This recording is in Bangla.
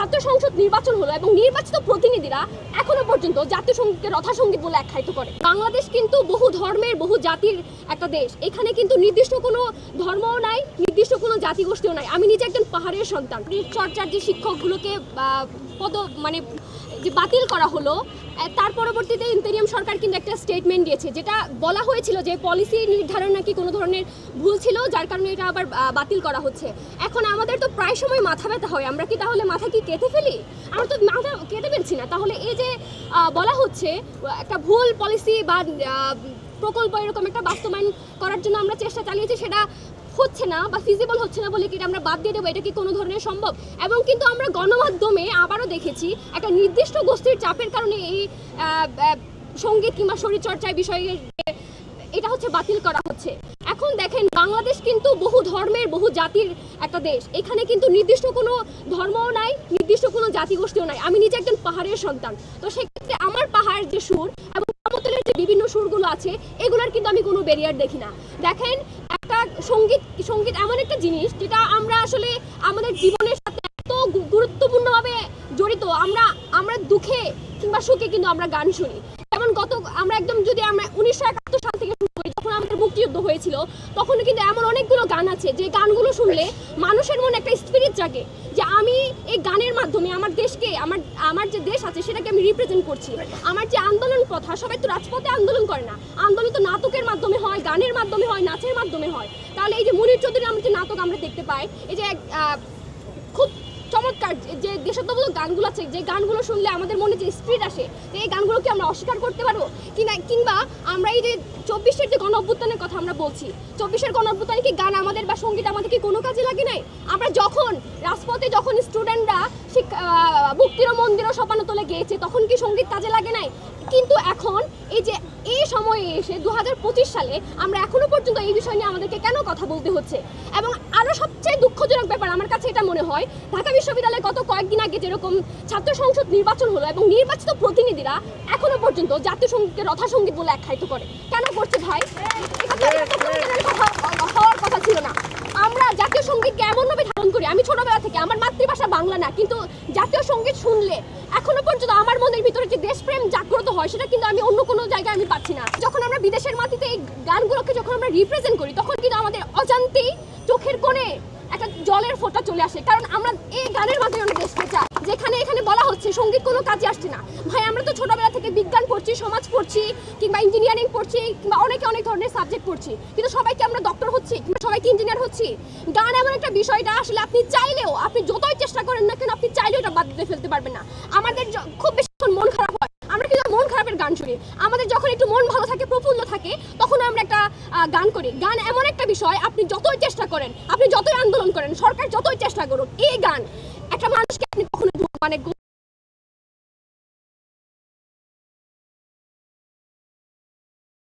জাতীয় সংসদ নির্বাচন হলো এবং নির্বাচিত প্রতিনিধিরা এখনো পর্যন্ত জাতীয় সঙ্গীতকে রথাসঙ্গীত বলে আখ্যায়িত করে। বাংলাদেশ কিন্তু বহু ধর্মের বহু জাতির একটা দেশ। এখানে কিন্তু নির্দিষ্ট কোনো ধর্মও নাই, নির্দিষ্ট কোনো জাতিগোষ্ঠীও নাই। আমি নিজে একজন পাহাড়ের সন্তান। চর্চার যে শিক্ষকগুলোকে যে বাতিল করা হলো, তার পরবর্তীতে ইন্টেরিয়াম সরকার কিন্তু একটা স্টেটমেন্ট দিয়েছে, যেটা বলা হয়েছিল যে পলিসি নির্ধারণ নাকি কোনো ধরনের ভুল ছিল, যার কারণে এটা আবার বাতিল করা হচ্ছে। এখন আমাদের তো প্রায় সময় মাথা ব্যথা হয়, আমরা কি তাহলে মাথা কি কেটে ফেলি? আমরা তো মাথা কেটে ফেলছি না। তাহলে এই যে বলা হচ্ছে একটা ভুল পলিসি বা প্রকল্প এরকম একটা বাস্তবায়ন করার জন্য আমরা চেষ্টা চালিয়েছি, সেটা হচ্ছে না বা ফিজিবল হচ্ছে না বলে কি আমরা বাদ দিয়ে দেবো? এটা কি কোনো ধরনের সম্ভব? এবং কিন্তু আমরা গণমাধ্যমে আবারও দেখেছি একটা নির্দিষ্ট গোষ্ঠীর চাপের কারণে এই সঙ্গীত কিংবা শরীরচর্চার বিষয়ে এটা হচ্ছে বাতিল করা হচ্ছে। এখন দেখেন, বাংলাদেশ কিন্তু বহু ধর্মের বহু জাতির একটা দেশ। এখানে কিন্তু নির্দিষ্ট কোনো ধর্মও নাই, নির্দিষ্ট কোনো জাতিগোষ্ঠীও নাই। আমি নিজে একজন পাহাড়ের সন্তান, তো সেক্ষেত্রে আমার পাহাড় যে সুর এবং সমতলের যে বিভিন্ন সুরগুলো আছে, এগুলোর কিন্তু আমি কোনো ব্যারিয়ার দেখি না। দেখেন, একটা সঙ্গীত এমন একটা জিনিস যেটা আমরা আসলে আমাদের জীবনের সাথে এত গুরুত্বপূর্ণভাবে জড়িত। আমরা দুঃখে কিংবা সুখে কিন্তু আমরা গান শুনি। যেমন আমরা 1971 সাল থেকে শুরু করি, যখন আমাদের মুক্তিযুদ্ধ হয়েছিল, তখন কিন্তু এমন অনেকগুলো গান আছে যে গানগুলো শুনলে মানুষের মনে একটা স্পিরিট জাগে যে আমি এই গানের মাধ্যমে আমার দেশকে, আমার যে দেশ আছে সেটাকে আমি রিপ্রেজেন্ট করছি। আমার যে আন্দোলন প্রথা, সবাই তো রাজপথে আন্দোলন করে না, আন্দোলন তো নাটকের মাধ্যমে হয়, গানের মাধ্যমে হয়, নাচের মাধ্যমে হয়। তাহলে এই যে মুনীর চৌধুরীর আমরা যে নাটক আমরা দেখতে পাই, এই যে খুব চমৎকার যে দেশাত্মবোধক গানগুলো আছে, যে গানগুলো শুনলে আমাদের মনে যে স্পিরিট আসে, এই গানগুলোকে আমরা অস্বীকার করতে পারবো কিংবা আমরা এই যে 24-এর যে গণ অভ্যুত্থানের কথা আমরা বলছি, 24-এর গণ অভ্যুত্থানে কি গান আমাদের বা সঙ্গীত আমাদের কি কোনো কাজে লাগে নাই? আমরা যখন রাজপথে স্টুডেন্টরা মুক্তির মন্দিরও সোপানতলে গিয়েছে, তখন কি সঙ্গীত কাজে লাগে নাই? কিন্তু এখন এই সময়ে এসে 2025 সালে আমরা এখনো পর্যন্ত এই বিষয় নিয়ে আমাদেরকে কেন কথা বলতে হচ্ছে? এবং আরো সবচেয়ে দুঃখজনক ব্যাপার আমার কাছে এটা মনে হয়, ঢাকা বিশ্ববিদ্যালয়ে গত কয়েকদিন আগে যেরকম ছাত্র সংসদ নির্বাচন হলো এবং নির্বাচিত প্রতিনিধিরা এখনো পর্যন্ত জাতীয় সঙ্গীতকে রথাসঙ্গীত বলে আখ্যায়িত করে। কেন করছে ভাই? হওয়ার কথা ছিল না। আমরা জাতীয় সঙ্গীতকে এমনভাবে ধারণ করি, আমি ছোটবেলা থেকে, আমার মাতৃভাষা বাংলা না, কিন্তু জাতীয় সঙ্গীত শুনলে এখনো পর্যন্ত আমার মনের ভিতরে যে দেশপ্রেম জাগ্রত হয়, সেটা কিন্তু আমি অন্য কোনো জায়গায় আমি পাচ্ছি না। যখন আমরা বিদেশের মাটিতে এই গানগুলোকে যখন আমরা রিপ্রেজেন্ট করি, তখন কিন্তু আমাদের অজান্তেই চোখের কোণে একটা জলের ফোঁটা চলে আসে, কারণ আমরা এই গানের মাধ্যমে আমরা দেশকে চাই। এখানে বলা হচ্ছে সঙ্গীত কোনো কাজে আসছে না। ভাই, আমরা তো ছোটবেলা থেকে বিজ্ঞান পড়ছি, সমাজ পড়ছি, কিংবা ইঞ্জিনিয়ারিং পড়ছি, কিংবা অনেক ধরনের সাবজেক্ট পড়ছি, কিন্তু সবাইকে আমরা ডক্টর হচ্ছি কিংবা সবাইকে ইঞ্জিনিয়ার হচ্ছি? গান এমন একটা বিষয়টা আসলে আপনি চাইলেও, আপনি যতই চেষ্টা করেন না কেন, আপনি চাইলেও এটা বাদ দিয়ে ফেলতে পারবেন না। আমাদের খুব বেশি মন খারাপ হয়, আমরা কিন্তু মন খারাপের গান শুনি। আমাদের যখন একটু মন ভালো থাকে, প্রফুল্ল থাকে, তখন আমরা একটা গান করি। গান এমন একটা বিষয়, আপনি যতই চেষ্টা করেন, আপনি যতই আন্দোলন করেন, সরকার যতই চেষ্টা করুন, এই গান একটা মানুষকে আপনি কখনো